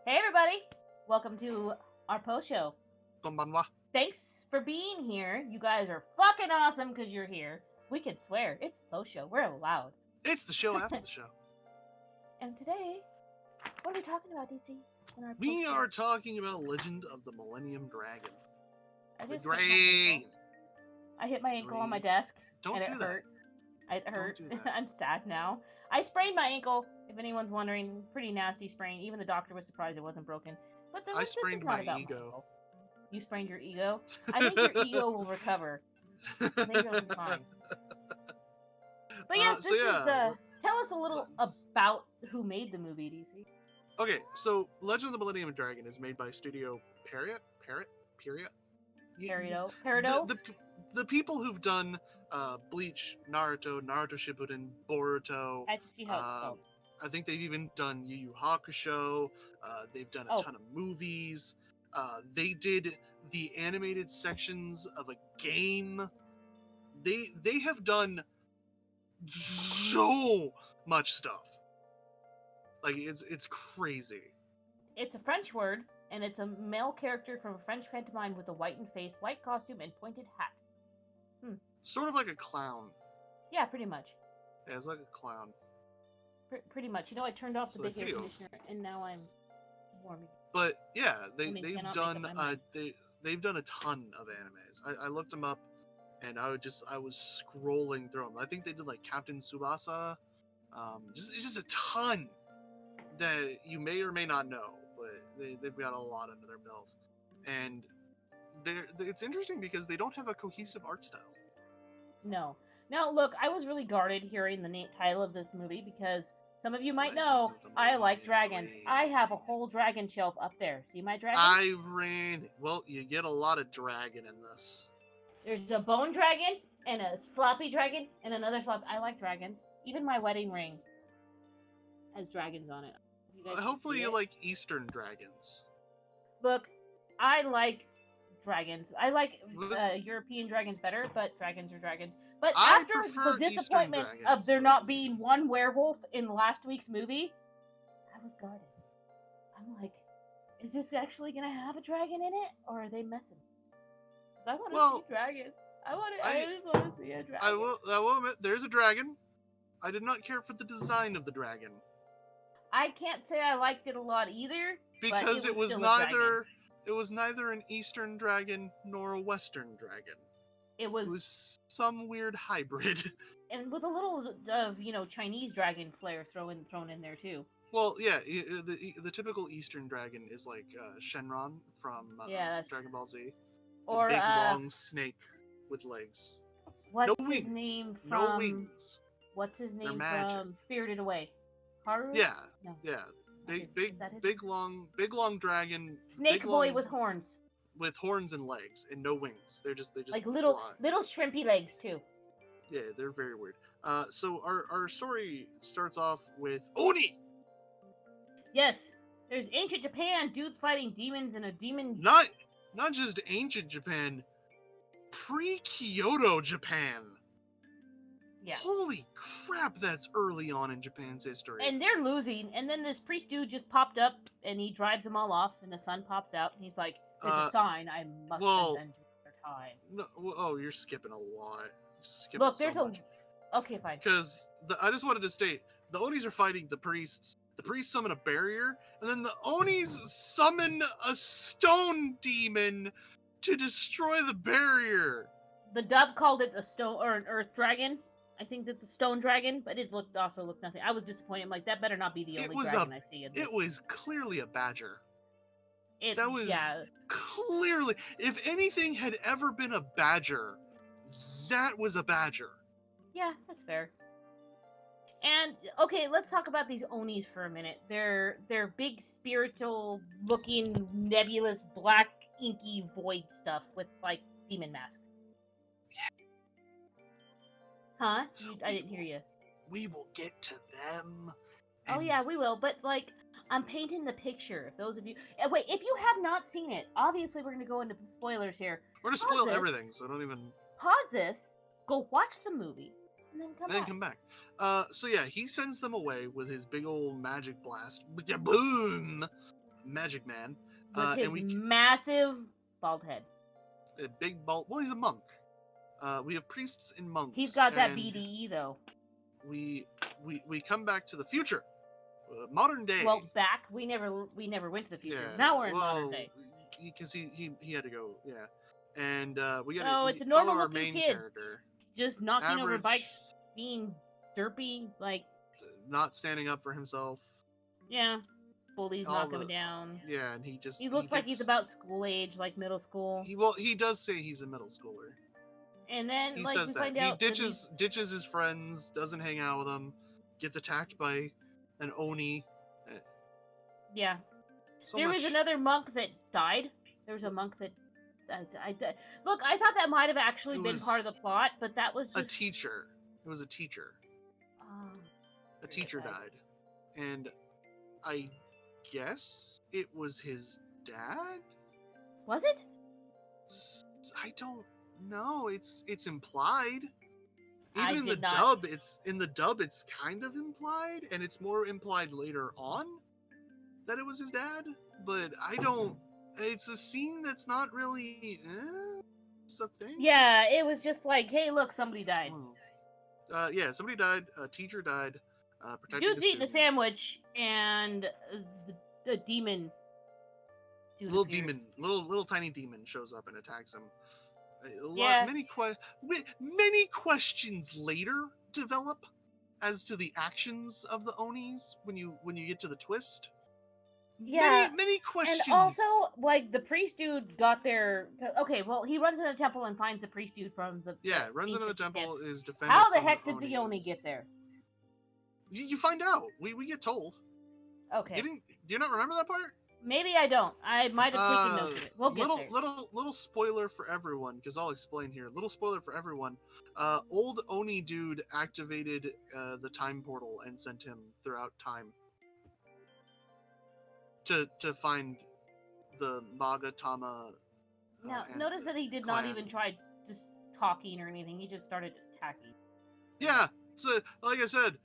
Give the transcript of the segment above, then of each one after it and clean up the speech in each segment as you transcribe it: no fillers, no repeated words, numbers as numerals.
Hey everybody! Welcome to our post show. Konbanwa. Thanks for being here. You guys are fucking awesome because you're here. We can swear. It's post show. We're allowed. It's the show after the show. And today, what are we talking about, DC? In our We post-show? are talking about Legend of the Millennium Dragon. I The just hit my Dragon. ankle. I hit my ankle on my desk. Don't and do it that. hurt. It hurt. Don't do that. I'm sad now. I sprained my ankle. If anyone's wondering, it's a pretty nasty sprain. Even the doctor was surprised it wasn't broken. But I this is sprained not my about ego. ankle. You sprained your ego? I think your ego will recover. I think it'll be fine. But yes, this is tell us a little about who made the movie, DC. Okay, so Legend of the Millennium Dragon is made by Studio Parrot? Peridot? The people who've done Bleach, Naruto Shippuden, Boruto. I have to see how it's spelled. I think they've even done Yu Yu Hakusho. They've done a ton of movies. They did the animated sections of a game. They have done so much stuff. Like it's crazy. It's a French word, and it's a male character from a French pantomime with a whitened face, white costume, and pointed hat. Sort of like a clown. Yeah, pretty much. Yeah, it's like a clown. Pretty much. You know, I turned off the big air conditioner, and now I'm warming. But yeah, they've done a ton of animes. I looked them up, and I was scrolling through them. I think they did like Captain Tsubasa. It's just a ton that you may or may not know, but they've got a lot under their belt, and it's interesting because they don't have a cohesive art style. No. Now, look, I was really guarded hearing the title of this movie because some of you might know I like dragons. I have a whole dragon shelf up there. See my dragon? Well, you get a lot of dragon in this. There's a bone dragon and a floppy dragon and another flop. I like dragons. Even my wedding ring has dragons on it. Hopefully you like Eastern dragons. Look, I like dragons. I like European dragons better, but dragons are dragons. But after the disappointment of there not being one werewolf in last week's movie, I was guarded. I'm like, is this actually going to have a dragon in it, or are they messing? Because I want to see dragons. I just want to see a dragon. I will admit, there's a dragon. I did not care for the design of the dragon. I can't say I liked it a lot either. Because it was neither an Eastern dragon nor a Western dragon. It was some weird hybrid. And with a little of, Chinese dragon flair thrown in there too. Well, yeah, the typical Eastern dragon is like Shenron from Dragon Ball Z. Or big long snake with legs. What's his name from? No wings. What's his name from Spirited Away? Haru? Yeah. No. Yeah. Big long dragon. Snake boy with horns. With horns and legs and no wings. They're just like little shrimpy legs too. Yeah, they're very weird. So our story starts off with Oni. Yes, there's ancient Japan, dudes fighting demons and a demon. Not just ancient Japan, pre-Kyoto Japan. Yeah. Holy crap, that's early on in Japan's history. And they're losing, and then this priest dude just popped up, and he drives them all off, and the sun pops out, and he's like, there's a sign, I must spend your time. No, you're skipping a lot. Look, there's okay, fine. Because I just wanted to state, the Onis are fighting the priests. The priests summon a barrier, and then the Onis summon a stone demon to destroy the barrier. The dub called it a stone or an earth dragon. I think that's a stone dragon, but it also looked nothing. I was disappointed. I'm like, that better not be the only dragon I see. It was clearly a badger. Clearly, if anything had ever been a badger, that was a badger. Yeah, that's fair. And okay, let's talk about these Onis for a minute. They're big spiritual looking nebulous black inky void stuff with like demon masks. Huh? I didn't hear you. We will get to them. Oh yeah, we will. But like, I'm painting the picture. If those of you wait, if you have not seen it, obviously we're going to go into spoilers here. We're going to spoil everything, so don't even pause this. Go watch the movie, and then come back. So yeah, he sends them away with his big old magic blast. Boom! magic man. With his massive bald head. A big bald... Well, he's a monk. We have priests and monks. He's got that BDE, though. We come back to the future. Modern day. Well, back. We never went to the future. Yeah, now we're in modern day. Because he had to go, yeah. And we got to it's a normal our main kid. Character. Just knocking over bikes, being derpy, like... Not standing up for himself. Yeah. Bullies knocking him down. Yeah, and he looks like he's about school age, like middle school. He does say he's a middle schooler. And then he says that. He ditches his friends, doesn't hang out with them, gets attacked by an Oni. Yeah. There was another monk that died. There was a monk that look, I thought that might have actually been part of the plot, but that was just... a teacher. It was a teacher. A teacher died. And I guess it was his dad? Was it? I don't know. It's implied. Even in the dub, it's kind of implied, and it's more implied later on that it was his dad, but I don't... It's a scene that's not really something. Yeah, it was just like, hey, look, somebody died. Yeah, somebody died. A teacher died. Dude's eating a sandwich, and the demon. Little tiny demon shows up and attacks him. Many questions later develop as to the actions of the Onis when you get to the twist. Yeah, many questions. And also, like, the priest dude got there. Okay, well, he runs in the temple and finds the priest dude from the... Yeah, runs into the temple, is defended. How the heck did the Oni get there? You find out. We get told. Okay. Do you not remember that part? Maybe I don't. I might have taken notes of it. We'll get there. Little spoiler for everyone, because I'll explain here. Little spoiler for everyone. Old Oni dude activated the time portal and sent him throughout time to find the Magatama. Now, notice that he did not even try just talking or anything. He just started attacking. Yeah. So, like I said,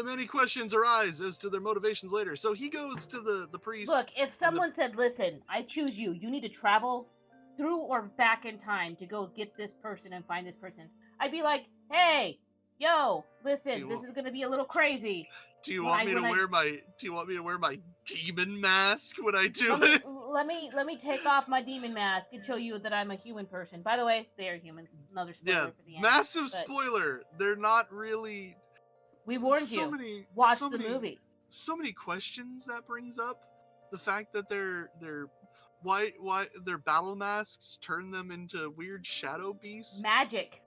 many questions arise as to their motivations later. So he goes to the priest. Look, if someone said, listen, I choose you. You need to travel through or back in time to go get this person and find this person. I'd be like, hey, yo, listen, this is going to be a little crazy. Do you want me to wear my demon mask when I do it? Let me take off my demon mask and show you that I'm a human person. By the way, they are humans. Another spoiler for the end. Massive spoiler. They're not really... We warned you. Watch the movie. So many questions that brings up. The fact that why their battle masks turn them into weird shadow beasts. Magic.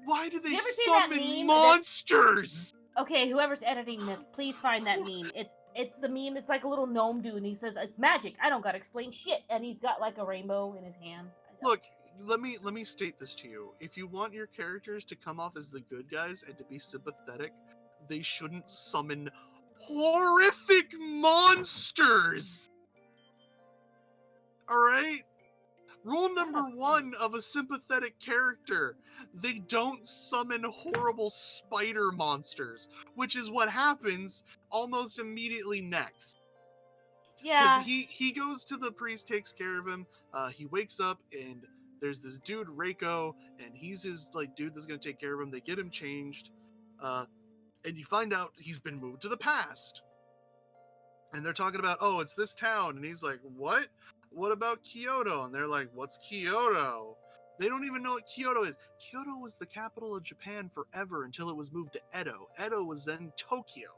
Why do they summon monsters? Okay, whoever's editing this, please find that meme. It's the meme. It's like a little gnome dude, and he says, "It's magic. I don't gotta explain shit." And he's got like a rainbow in his hand. Look, let me state this to you. If you want your characters to come off as the good guys and to be sympathetic, they shouldn't summon horrific monsters. All right? Rule number 1 of a sympathetic character: they don't summon horrible spider monsters, which is what happens almost immediately next. Yeah. Because he goes to the priest, takes care of him. He wakes up and there's this dude, Reiko, and he's his dude that's gonna take care of him. They get him changed, and you find out he's been moved to the past. And they're talking about, oh, it's this town, and he's like, what? What about Kyoto? And they're like, what's Kyoto? They don't even know what Kyoto is. Kyoto was the capital of Japan forever until it was moved to Edo. Edo was then Tokyo,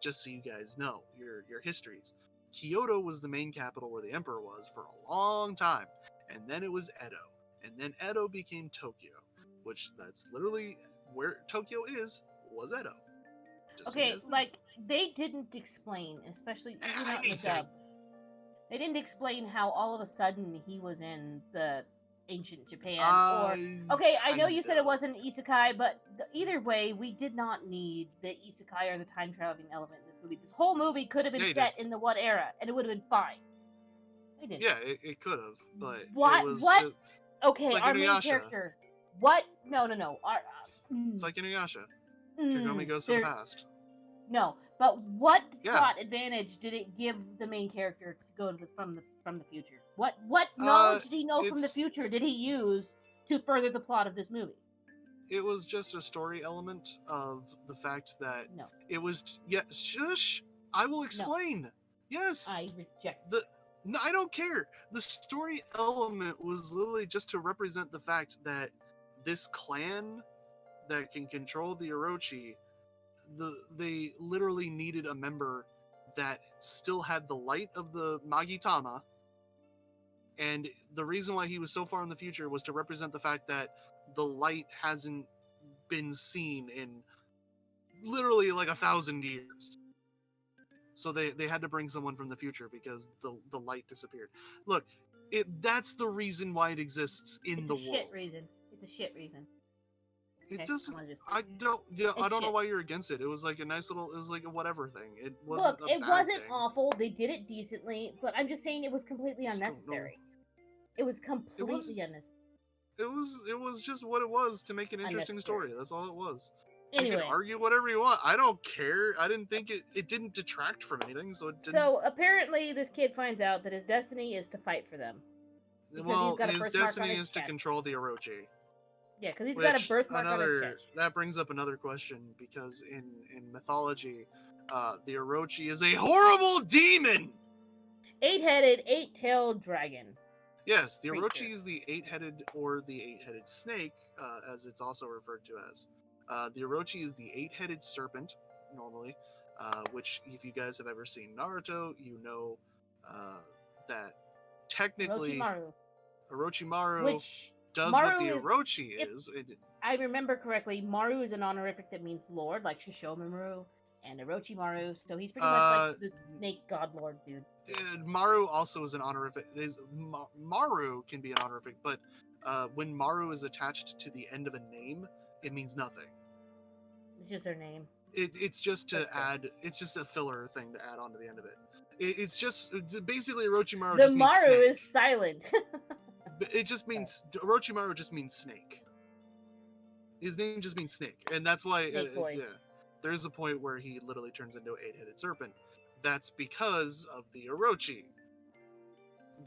just so you guys know your histories. Kyoto was the main capital where the emperor was for a long time, and then it was Edo. And then Edo became Tokyo, which that's literally where Tokyo was Edo. Okay, they didn't explain, especially even not in the dub. They didn't explain how all of a sudden he was in the ancient Japan. I know you said it wasn't an isekai, but either way, we did not need the isekai or the time traveling element in this movie. This whole movie could have been set in the what era, and it would have been fine. They didn't. Yeah, it could have, but what? Just, okay, our main character. What? No. It's like Inuyasha. Kagome goes to the past. No, But what plot advantage did it give the main character to go from the future? What knowledge did he know from the future did he use to further the plot of this movie? It was just a story element of the fact that no. It was shush. I will explain. No. Yes. I reject. No, I don't care. The story element was literally just to represent the fact that this clan that can control the Orochi, they literally needed a member that still had the light of the Magitama, and the reason why he was so far in the future was to represent the fact that the light hasn't been seen in literally like 1,000 years. So they had to bring someone from the future because the light disappeared. Look, that's the reason why it exists in the world. It's a shit reason. It doesn't. I don't know why you're against it. It was like a nice little. It was like a whatever thing. It wasn't. Look, it wasn't awful. They did it decently, but I'm just saying it was completely unnecessary. It was completely unnecessary. It was just what it was to make an interesting story. That's all it was. Anyway. You can argue whatever you want. I don't care. I didn't think it didn't detract from anything. So apparently this kid finds out that his destiny is to fight for them. Well, his destiny is to control the Orochi. Yeah, because he's got a birthmark on his chest. That brings up another question, because in mythology, the Orochi is a horrible demon! 8-headed, 8-tailed dragon. Yes, the Orochi is the 8-headed or the 8-headed snake, as it's also referred to as. The Orochi is the 8-headed serpent, normally, which, if you guys have ever seen Naruto, you know that technically Orochimaru which does Maru what the Orochi is. I remember correctly, Maru is an honorific that means lord, like Shishomaru and Orochimaru, so he's pretty much like the snake god lord dude. Maru also is an honorific. Maru can be an honorific, but when Maru is attached to the end of a name, it means nothing. It's just their name. It's just to add. It's just a filler thing to add on to the end of it. It's just basically Orochimaru. The Maru is silent. It just means Orochimaru just means snake. His name just means snake, and that's why. There's a point where he literally turns into an 8-headed serpent. That's because of the Orochi.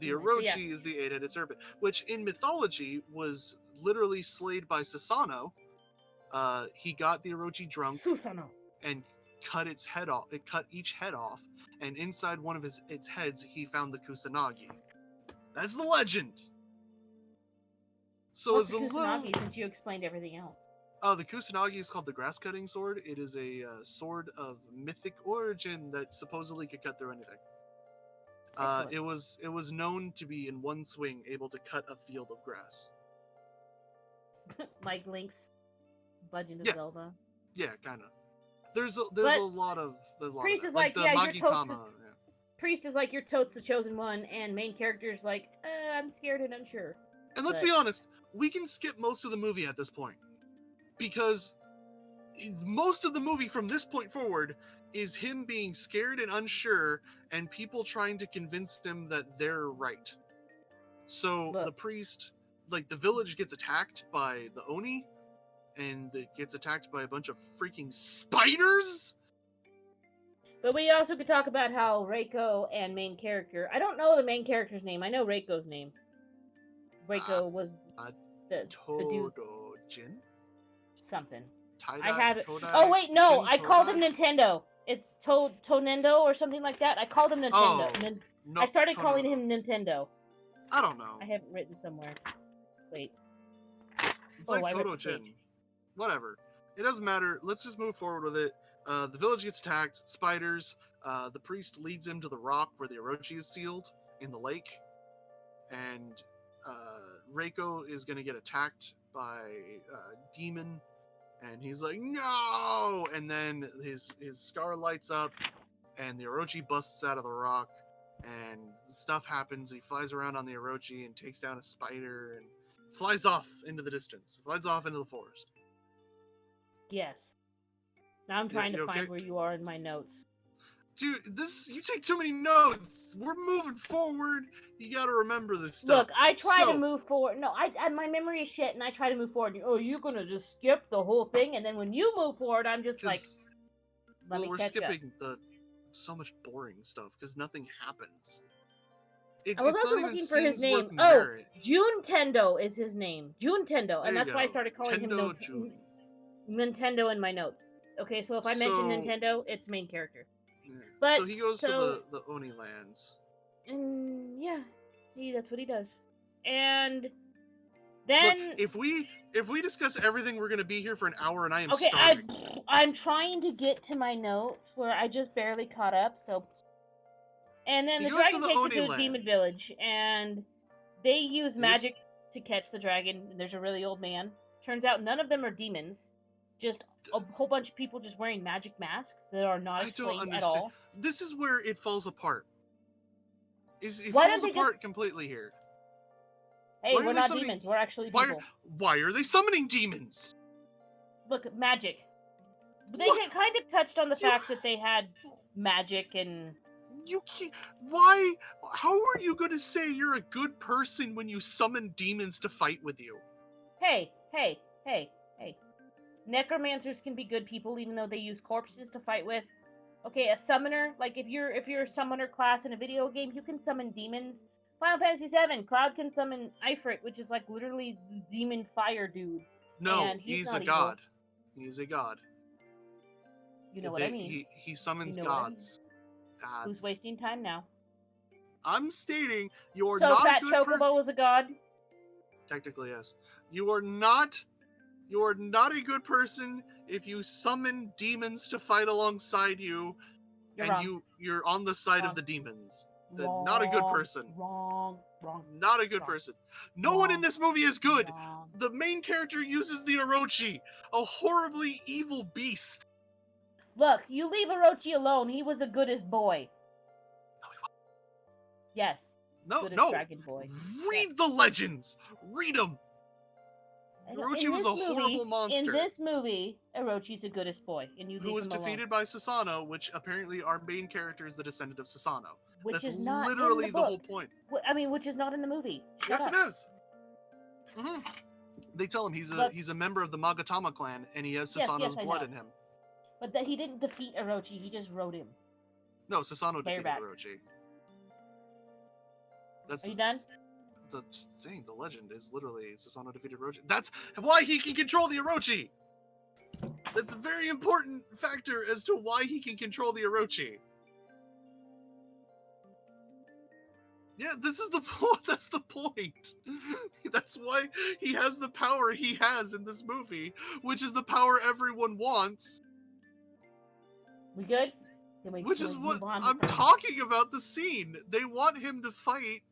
The Orochi is the 8-headed serpent, which in mythology was literally slayed by Susanoo. He got the Orochi drunk and cut its head off. It cut each head off, and inside one of its heads, he found the Kusanagi. That's the legend. So what's the Kusanagi, since you explained everything else? The Kusanagi is called the grass-cutting sword. It is a sword of mythic origin that supposedly could cut through anything. It was known to be in one swing able to cut a field of grass. Like Link's Legend of Zelda. Yeah, kind of. There's a lot of Priest is like the Magitama. Priest is like, you're totes the chosen one, and main character's like, I'm scared and unsure. And let's be honest, we can skip most of the movie at this point, because most of the movie from this point forward is him being scared and unsure, and people trying to convince him that they're right. So the priest, like, the village gets attacked by the Oni, and it gets attacked by a bunch of freaking spiders. But we also could talk about how Reiko and main character, I don't know the main character's name, I know Reiko's name. Reiko was the dude. Jin? Something. I have it. Oh wait, no, I called him Nintendo. It's Tonendo or something like that. I called him Nintendo. Oh, no, I started calling him Nintendo. I don't know. I have it written somewhere. Wait. It's like Toto-Jin. Whatever. It doesn't matter. Let's just move forward with it. The village gets attacked. Spiders. The priest leads him to the rock where the Orochi is sealed in the lake. And Reiko is going to get attacked by a demon. And he's like, no! And then his scar lights up. And the Orochi busts out of the rock. And stuff happens. He flies around on the Orochi and takes down a spider. And flies off into the distance. Flies off into the forest. Yes. Now I'm trying to find where you are in my notes. Dude, you take too many notes. We're moving forward. You gotta remember this stuff. Look, I try to move forward. No, my memory is shit, and I try to move forward. Oh, you're gonna just skip the whole thing, and then when you move forward, I'm just like... We're skipping the so much boring stuff because nothing happens. I was also looking for his name. Oh, Juntendo is his name. Juntendo, and that's why I started calling him Nintendo in my notes. Okay, so if I mention Nintendo, it's main character. Yeah. But so he goes to the Oni lands. And yeah, that's what he does. And then look, if we discuss everything, we're gonna be here for an hour, and I am starving. I'm trying to get to my notes where I just barely caught up. So, and then the dragon takes it to the demon village, and they use magic to catch the dragon. And there's a really old man. Turns out none of them are demons. Just a whole bunch of people just wearing magic masks that are not explained at all. This is where it falls apart. It falls apart completely here. Hey, we're not demons. We're actually people. Why are they summoning demons? Look, magic. They kind of touched on the fact that they had magic and... You can't... Why? How are you going to say you're a good person when you summon demons to fight with you? Hey. Necromancers can be good people even though they use corpses to fight with. Okay, a summoner, like if you're a summoner class in a video game, you can summon demons. Final Fantasy VII, Cloud can summon Ifrit, which is like literally the demon fire dude. No, he's a god. He's a god. You know what I mean. He summons gods. Gods. Who's wasting time now? I'm stating you're not a good person. So Fat Chocobo was a god? Technically, yes. You are not a good person if you summon demons to fight alongside you, you're on the side of the demons. Not a good person. Wrong. Not a good person. No one in this movie is good. The main character uses the Orochi, a horribly evil beast. Look, you leave Orochi alone. He was the goodest boy. No, he wasn't. Yes. No. Dragon boy. Read the legends. Read them. Orochi was a horrible monster. In this movie, Orochi's the goodest boy, and you leave him alone. Who was defeated by Susanoo, which apparently our main character is the descendant of Susanoo. Which That's is not literally in the the whole point. I mean, which is not in the movie. Yes, it is. Mm-hmm. They tell him he's a member of the Magatama clan, and he has Susanoo's blood in him. But that he didn't defeat Orochi; he just rode him. No, Susanoo defeated Orochi. Are you done? The thing, the legend is literally Susanoo defeated Orochi. That's why he can control the Orochi. That's a very important factor as to why he can control the Orochi. Yeah, this is the point. That's the point. That's why he has the power he has in this movie, which is the power everyone wants. We good? Which is what I'm talking about. The scene. They want him to fight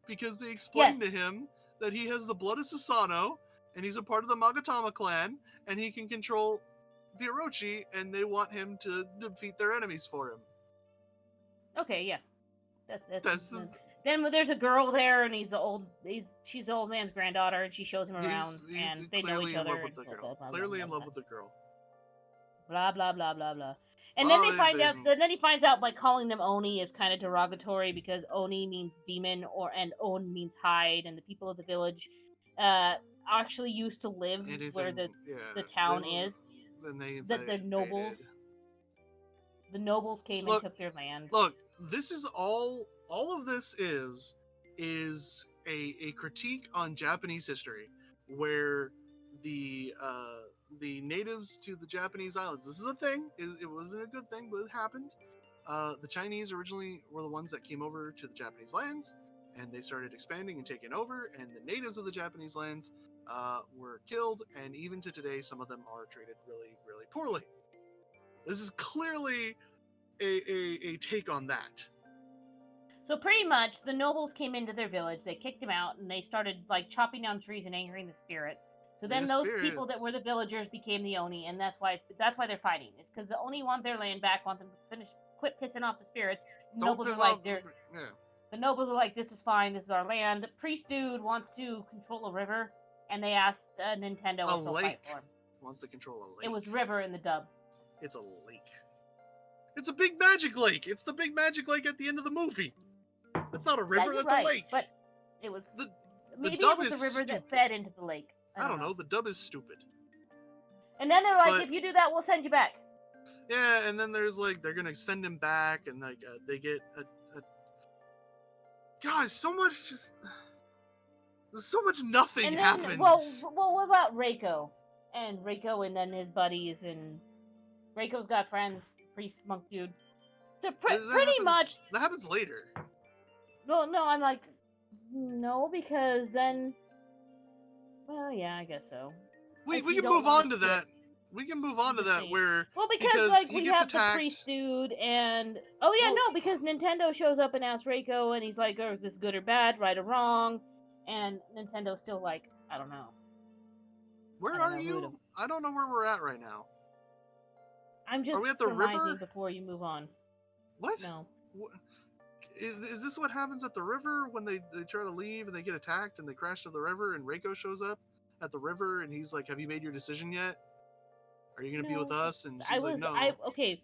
because they explained to him that he has the blood of Susanoo, and he's a part of the Magatama clan, and he can control the Orochi, and they want him to defeat their enemies for him. Okay, yeah. Then there's a girl there, and she's the old man's granddaughter, and she shows him around, and they know each other. Clearly in love with the girl. Blah blah blah blah blah. And then he finds out by calling them Oni is kind of derogatory because Oni means demon, and On means hide, and the people of the village actually used to live where the town is. The nobles came and took their land. Look, this is all of this is a critique on Japanese history, where the natives to the Japanese islands. This is a thing. It wasn't a good thing, but it happened. The Chinese originally were the ones that came over to the Japanese lands, and they started expanding and taking over, and the natives of the Japanese lands were killed, and even to today, some of them are treated really, really poorly. This is clearly a take on that. So pretty much, the nobles came into their village, they kicked them out, and they started chopping down trees and angering the spirits. So then people that were the villagers became the Oni, and that's why they're fighting. It's because the Oni want their land back, want them to quit pissing off the spirits. The nobles are like, this is fine, this is our land. The priest dude wants to control a river, and they asked Nintendo to fight for him. Wants to control a lake. It was river in the dub. It's a lake. It's a big magic lake. It's the big magic lake at the end of the movie. That's not a river, that's a lake. But it was maybe it was the river that fed into the lake. I don't know. The dub is stupid. And then they're like, if you do that, we'll send you back. yeah, and then there's like they're gonna send him back, and like they get a guys, so much nothing and then, happens. Well, what about Reiko? And Reiko, and then his buddies, and Reiko's got friends, priest monk dude. So pretty much that happens later. Well, no, I'm like, no, because then, well, yeah, I guess so. We can move on to that. We can move on to that where because like we have attacked. The priest dude, and because Nintendo shows up and asks Reiko, and he's like, "Oh, is this good or bad, right or wrong?" And Nintendo's still like, "I don't know." Where are you? I don't know where we're at right now. I'm just. Are we at the river? Before you move on. What? No. Is this what happens at the river when they try to leave and they get attacked and they crash to the river and Reiko shows up at the river and he's like, "Have you made your decision yet? Are you gonna be with us?" And she's like, "No." Okay,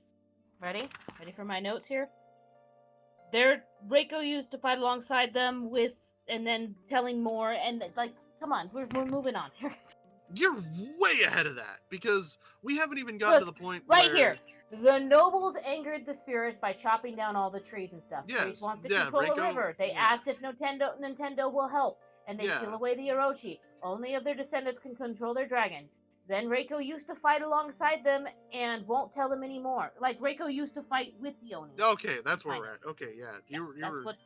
ready for my notes here. Reiko used to fight alongside them and then telling more, and like, come on, we're moving on. You're way ahead of that because we haven't even gotten to the point right here. The nobles angered the spirits by chopping down all the trees and stuff. Yes, Priest wants to control the river. They asked if Nintendo will help, and they kill away the Orochi. Only of their descendants can control their dragon. Then Reiko used to fight alongside them and won't tell them anymore. Like, Reiko used to fight with the Oni. Okay, that's where we're at. Okay, yeah. You were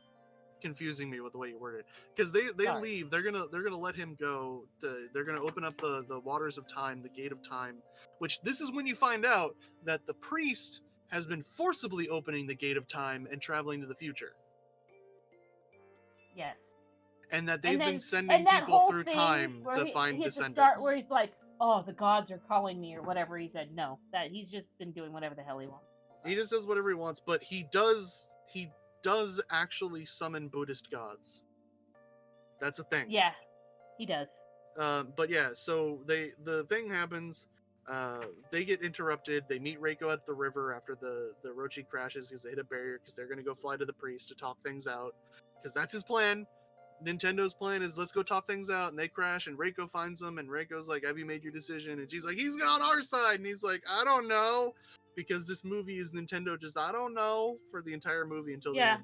confusing me with the way you worded it. Because they leave. They're gonna let him go. They're gonna open up the waters of time, the gate of time. Which this is when you find out that the priest has been forcibly opening the gate of time and traveling to the future. Yes. And that they've been sending people through time to find descendants. The start where he's like, "Oh, the gods are calling me," or whatever he said. No, that he's just been doing whatever the hell he wants. He just does whatever he wants, but he does actually summon Buddhist gods. That's a thing. Yeah, he does. But yeah, so the thing happens. They get interrupted. They meet Reiko at the river after the Orochi crashes because they hit a barrier because they're gonna go fly to the priest to talk things out because that's his plan. Nintendo's plan is let's go talk things out, and they crash, and Reiko finds them, and Reiko's like, "Have you made your decision?" And she's like, "He's on our side," and he's like, "I don't know," because this movie is Nintendo just I don't know for the entire movie until the end.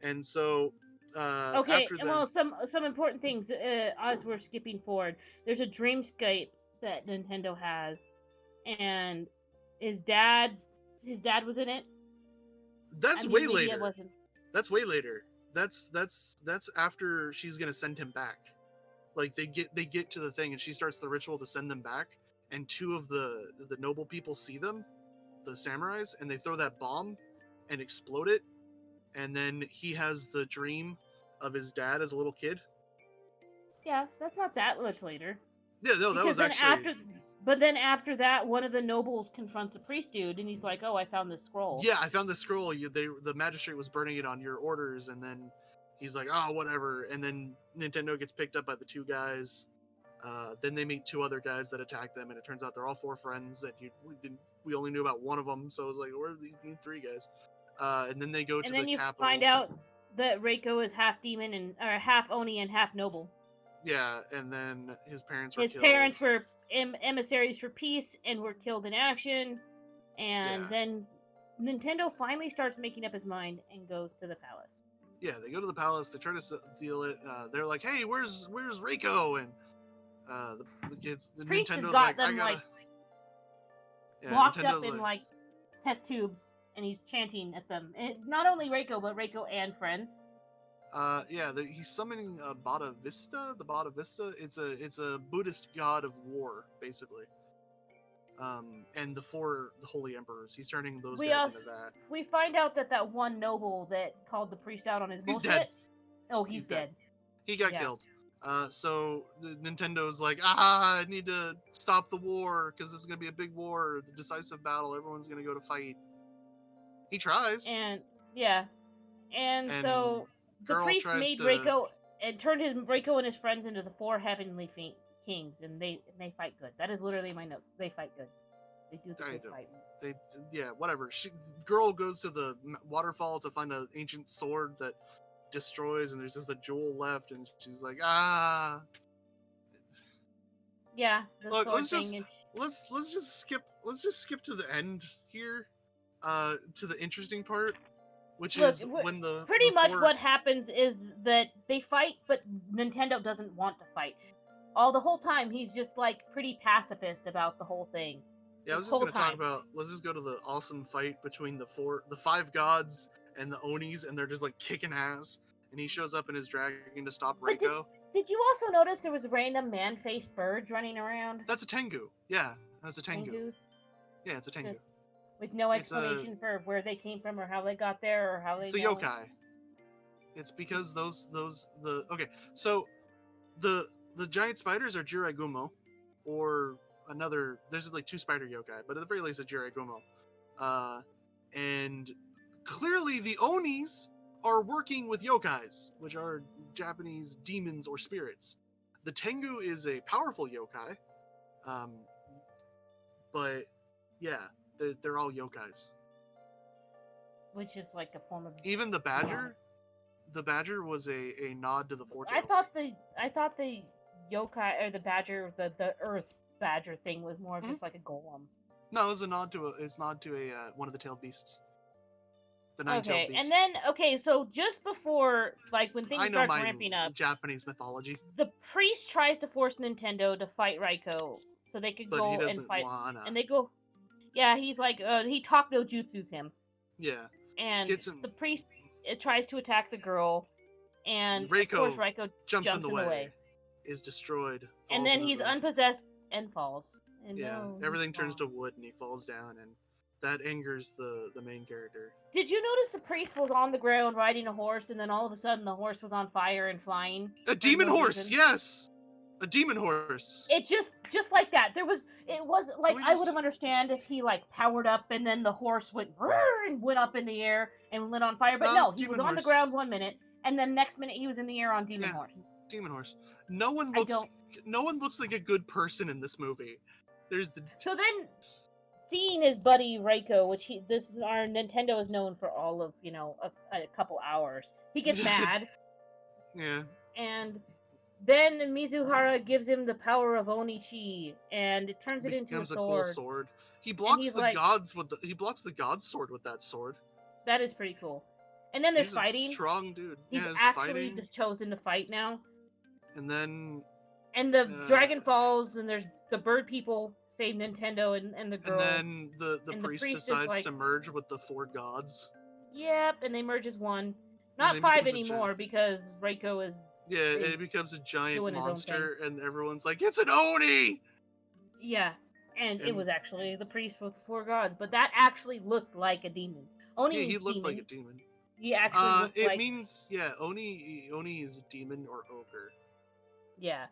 And so after that, some important things as we're skipping forward. There's a dreamscape that Nintendo has, and his dad was in it. That's way later. That's way later. That's after she's gonna send him back. Like they get to the thing and she starts the ritual to send them back, and two of the noble people see them, the samurais, and they throw that bomb and explode it, and then he has the dream of his dad as a little kid. Yeah, that's not that much later. Yeah, no, that was actually. But then after that, one of the nobles confronts a priest dude, and he's like, "Oh, I found this scroll." Yeah, I found this scroll. The magistrate was burning it on your orders, and then he's like, "Oh, whatever." And then Nintendo gets picked up by the two guys. Then they meet two other guys that attack them, and it turns out they're all four friends that we only knew about one of them. So I was like, "Where are these three guys?" And then they go to the capital. And then you find out that Reiko is half demon or half Oni and half noble. Yeah, and then his parents were killed. His parents were emissaries for peace and were killed in action, and then Nintendo finally starts making up his mind and goes to the palace. Yeah, they go to the palace. They try to steal it. They're like, "Hey, where's Reiko?" And the kids, Nintendo's like, "I gotta." Locked up in like test tubes, and he's chanting at them. And it's not only Reiko, but Reiko and friends. He's summoning Bada Vista. The Bada Vista, it's a Buddhist god of war, basically. And the four holy emperors. He's turning those guys into that. We find out that one noble that called the priest out on his bullshit. Dead. Oh, he's dead. He got killed. So Nintendo's like, I need to stop the war because this is gonna be a big war, the decisive battle. Everyone's gonna go to fight. He tries. And so. The priest made Reiko and turned Reiko and his friends into the four heavenly kings, and they fight good. That is literally my notes. They fight good. They do the good fight. Whatever. Girl goes to the waterfall to find an ancient sword that destroys, and there's just a jewel left, and she's like, ah. Yeah. Look, let's just let's just skip to the end here, to the interesting part, which Look, is when pretty much four... what happens is that they fight, but Nintendo doesn't want to fight. The whole time, he's just like pretty pacifist about the whole thing. Yeah, I was just gonna talk about. Let's just go to the awesome fight between the 5 gods and the Onis, and they're just like kicking ass. And he shows up in his dragon to stop Reiko. Did you also notice there was random man-faced birds running around? That's a Tengu. Yeah, that's a Tengu. Yeah, it's a Tengu. Just with no explanation for where they came from or how they got there or how they. It's a yokai. It's because okay. So the giant spiders are Jiraigumo, or another. There's like 2 spider yokai, but at the very least, it's Jiraigumo. And clearly the Onis are working with yokais, which are Japanese demons or spirits. The Tengu is a powerful yokai, but yeah, they're all yokais. Which is like a form of... Even the badger, was a nod to the Four Tails. I thought the yokai or the badger, the earth badger thing was more just like a golem. No, it was a nod to one of the tailed beasts. The 9-tailed beast. And then so just before, like, when things start ramping up, Japanese mythology, the priest tries to force Nintendo to fight Reiko so they could go and fight. And they go, yeah, he's like, he talk no jutsus him. Yeah. And the priest tries to attack the girl, and of course Reiko jumps in the way, is destroyed, and then he's unpossessed and falls. And everything turns to wood, and he falls down, and that angers the main character. Did you notice the priest was on the ground riding a horse, and then all of a sudden the horse was on fire and flying? A demon horse, yes! A demon horse. It just like that. It was like, I would have understand if he like powered up and then the horse went and went up in the air and lit on fire. But no, he was on the ground 1 minute, and then next minute he was in the air on demon horse. Demon horse. No one looks like a good person in this movie. So then, seeing his buddy Reiko, which our Nintendo is known for all of a couple hours, he gets mad. Yeah. And then Mizuhara gives him the power of Onichi, and it turns it into a sword. Cool sword. He blocks the gods sword with that sword. That is pretty cool. And then there's fighting. A strong dude. He's actually chosen to fight now. And then. And the dragon falls, and there's the bird people save Nintendo and the girl. And then the priest decides to merge with the 4 gods. Yep, and they merge as one. Not 5 anymore because Reiko is. Yeah, and it becomes a giant monster, and everyone's like, "It's an Oni!" Yeah, and it was actually the priest with the 4 gods, but that actually looked like a demon. Oni he looked like a demon. He actually looked like... Oni is a demon or ogre. Yeah,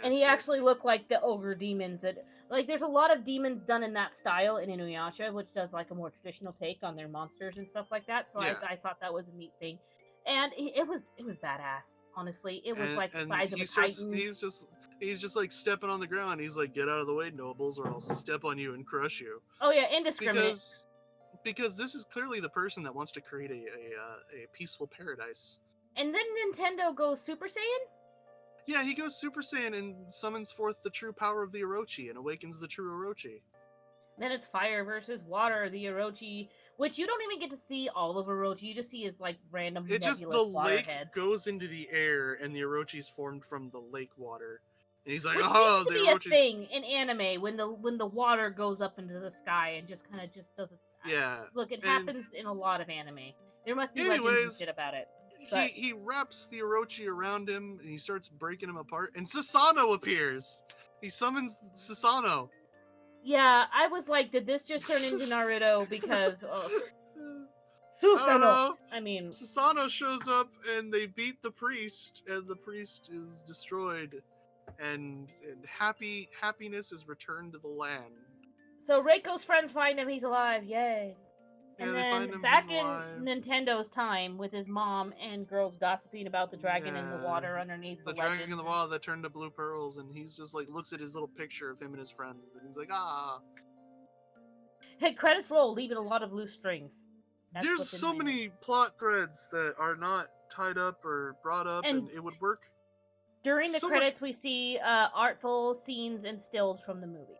and he actually looked like the ogre demons that... Like, there's a lot of demons done in that style in Inuyasha, which does, like, a more traditional take on their monsters and stuff like that, so I thought that was a neat thing. And it was badass, honestly. It was like the size of a titan. He's just like stepping on the ground. He's like, "Get out of the way, nobles, or I'll step on you and crush you." Oh yeah, indiscriminate. Because this is clearly the person that wants to create a peaceful paradise. And then Nintendo goes Super Saiyan? Yeah, he goes Super Saiyan and summons forth the true power of the Orochi and awakens the true Orochi. Then it's fire versus water, the Orochi, which you don't even get to see all of Orochi. You just see his like random nebulous water lake head. Goes into the air, and the Orochi's formed from the lake water. And he's like, which "Oh, the Orochi's..." Be a thing in anime when the water goes up into the sky and just kind of just does it. Yeah. Look, it happens in a lot of anime. There must be legends and shit about it. But... He wraps the Orochi around him, and he starts breaking him apart. And Susanoo appears. He summons Susanoo. Yeah, I was like, did this just turn into Naruto? Because Susanoo. I mean, Susanoo shows up, and they beat the priest, and the priest is destroyed, and happiness is returned to the land. So Reiko's friends find him; he's alive! Yay! Yeah, and then back in Nintendo's time, with his mom and girls gossiping about the dragon in the water underneath the dragon in the water that turned to blue pearls, and he's just like looks at his little picture of him and his friend, and he's like, "Ah." Hey, credits roll, leaving a lot of loose strings. There's so many plot threads that are not tied up or brought up, and it would work. During the credits, we see artful scenes and stills from the movie.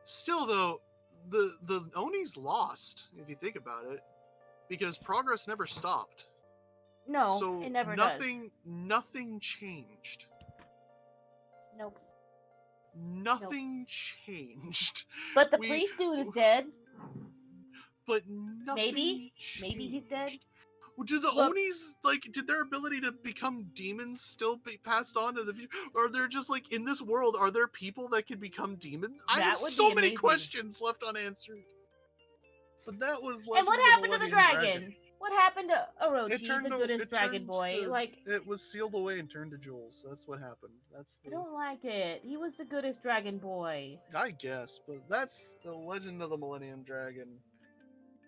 Still, though, the Onis lost, if you think about it, because progress never stopped. No, so it never nothing changed. Nope. Nothing changed. But the priest dude is dead. But nothing changed. Maybe he's dead. Do the Onis, did their ability to become demons still be passed on to the future? Or are there just, in this world, are there people that can become demons? I have so many questions left unanswered. But that was And what happened to the dragon? What happened to Orochi, the goodest dragon boy? It was sealed away and turned to jewels. That's what happened. I don't like it. He was the goodest dragon boy. I guess, but that's the legend of the Millennium Dragon.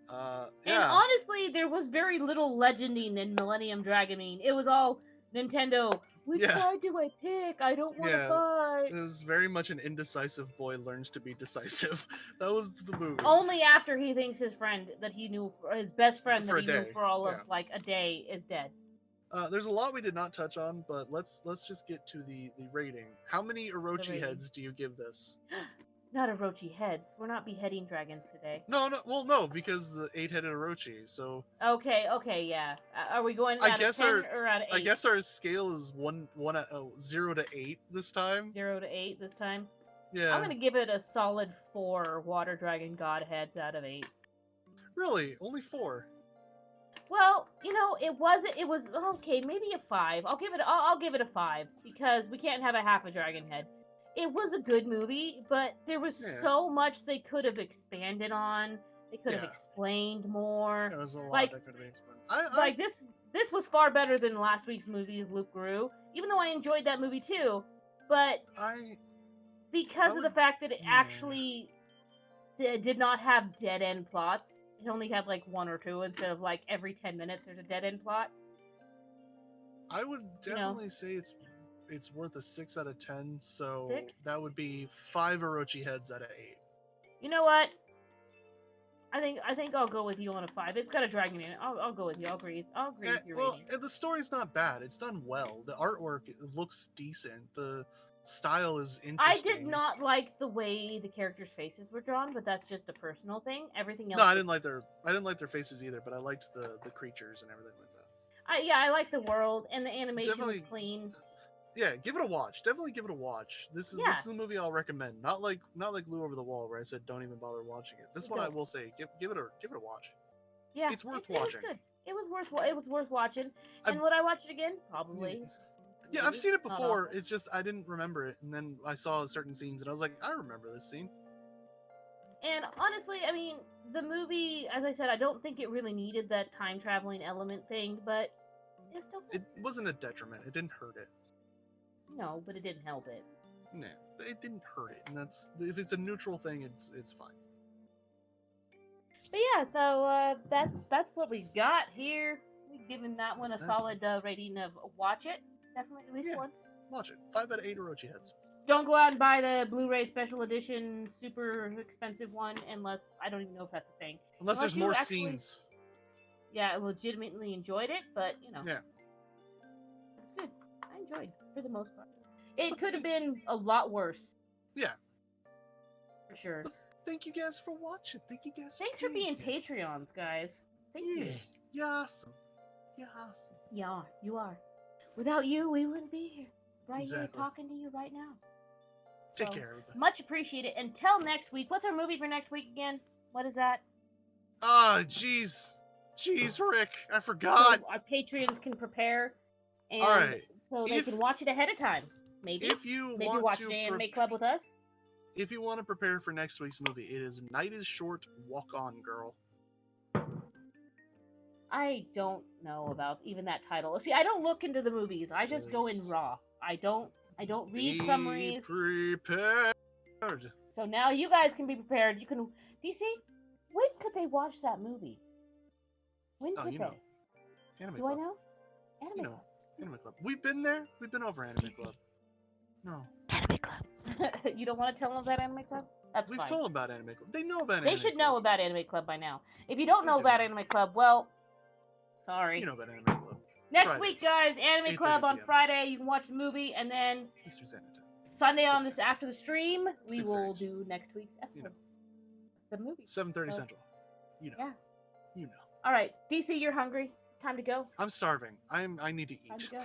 Yeah. And honestly, there was very little legending in Millennium Dragon. It was all Nintendo. Which side do I pick? I don't want to fight. It was very much an indecisive boy learns to be decisive. That was the movie. Only after he thinks his friend that he knew, his best friend that he knew for all of a day, is dead. There's a lot we did not touch on, but let's just get to the rating. How many Orochi heads do you give this? Not Orochi heads. We're not beheading dragons today. No. Well, no, because the 8-headed Orochi. So. Okay, yeah. Are we going out of 10 or out of 8? I guess our scale is 0 to 8 this time. 0 to 8 this time. Yeah. I'm gonna give it a solid 4 water dragon godheads out of 8. Really? Only 4? Well, it was okay. Maybe a 5. I'll give it a 5 because we can't have a half a dragon head. It was a good movie, but there was so much they could have expanded on. They could have explained more. There was a lot that could have been explained. This was far better than last week's movie, as Luke Grew. Even though I enjoyed that movie too, but because of the fact that it actually did not have dead end plots, it only had 1 or 2 instead of every 10 minutes there's a dead end plot. I would definitely say it's worth a 6 out of 10, so 6? That would be 5 Orochi heads out of 8. You know what? I think I'll go with you on a 5. It's got a dragon in it. I'll go with you. I'll agree with your rating. Well, the story's not bad. It's done well. The artwork looks decent. The style is interesting. I did not like the way the characters' faces were drawn, but that's just a personal thing. Everything else. No, I didn't like their faces either, but I liked the creatures and everything like that. I like the world, and the animation was clean. Yeah, give it a watch. Definitely give it a watch. This is a movie I'll recommend. Not like Lou Over the Wall, where I said don't even bother watching it. This one I will say give it a watch. Yeah, it's worth watching. It was worth watching. And would I watch it again? Probably. Yeah, I've seen it before. It's just I didn't remember it, and then I saw certain scenes, and I was like, I remember this scene. And honestly, the movie, as I said, I don't think it really needed that time traveling element thing, but it's still. It wasn't a detriment. It didn't hurt it. No, but it didn't help it. Nah, it didn't hurt it, and if it's a neutral thing, it's fine. But yeah, so that's what we got here. We've given that one a solid rating of watch it. Definitely at least once. Watch it. 5 out of 8 Orochi heads. Don't go out and buy the Blu-ray special edition, super expensive one, unless I don't even know if that's a thing. Unless there's more scenes. Yeah, I legitimately enjoyed it, but Yeah. It's good. I enjoyed for the most part. It could have been a lot worse. Yeah. For sure. But thank you guys for watching. Thanks for being Patreons, guys. Thank you. You're awesome. You're awesome. Yeah, you are. Without you, we wouldn't be here. Right here Exactly. talking to you right now. Take care, everybody. Much appreciated. Until next week. What's our movie for next week again? What is that? Jeez, Rick, I forgot. So our Patreons can prepare, and all right. So they can watch it ahead of time. Maybe. If you maybe want watch to the Anime Club with us. If you want to prepare for next week's movie, it is Night is Short, Walk On, Girl. I don't know about even that title. See, I don't look into the movies. I just go in raw. I don't read summaries. Prepared. So now you guys can be prepared. You can. DC, when could they watch that movie? When could they? Know. Anime Do Club. I know? Anime Club. Anime Club. We've been there. We've been over Anime Club. No. Anime Club. You don't want to tell them about Anime Club? That's fine. We've told them about Anime Club. They know about Anime Club. They should know about Anime Club by now. If you don't know about Anime Club, well, sorry. You know about Anime Club. Next week, guys, Anime Club on Friday. You can watch the movie, and then Sunday on this after the stream, we will do next week's episode. the movie. 7:30 Central. You know. Yeah. You know. All right, DC, you're hungry. It's time to go. I'm starving. I need to eat. Time to go.